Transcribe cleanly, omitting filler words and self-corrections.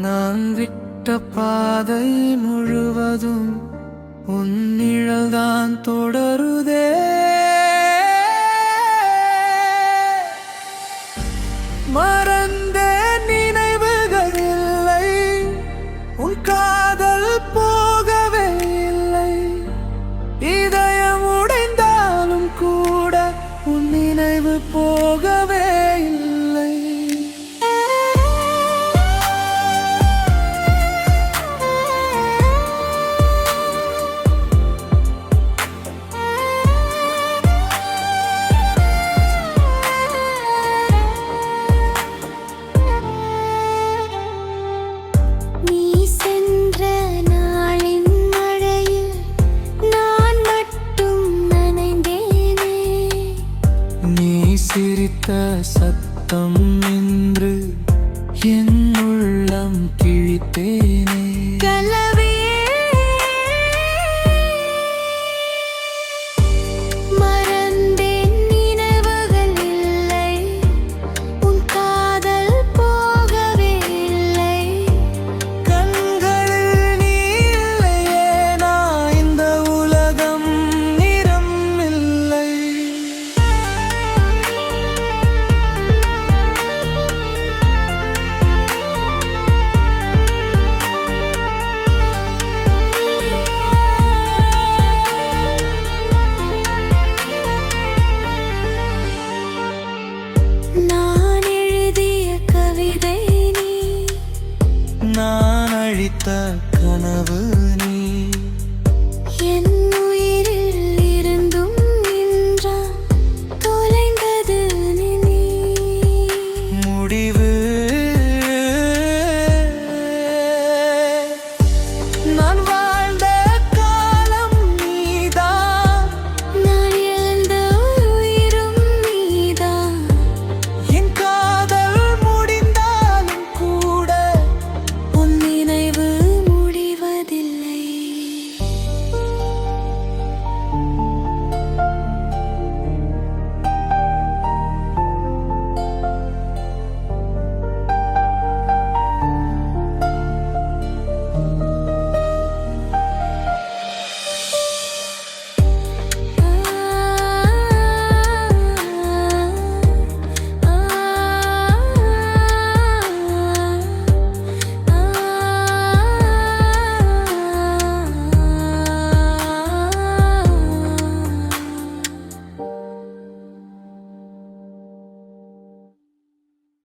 நான் விட்ட பாதை முழுவதும் உன் நிழல்தான் தொடருதே. மறந்த நினைவுகள் இல்லை, உன் காதல் போகவே இல்லை. இதயம் உடைந்தாலும் கூட உன் நினைவு போகவே இல்லை. சிரித்த சத்தம் என்று என் உள்ளம் கிழித்தேனே. மறந்தேன் நினைவுகள் இல்லை, உன் காதல் போகவே இல்லை. கண்களில் நீ இல்லையே, நான் இந்த உலகம் நிறம் இல்லை. நான் எழுதிய கவிதை நீ, நான் அழித்த கனவு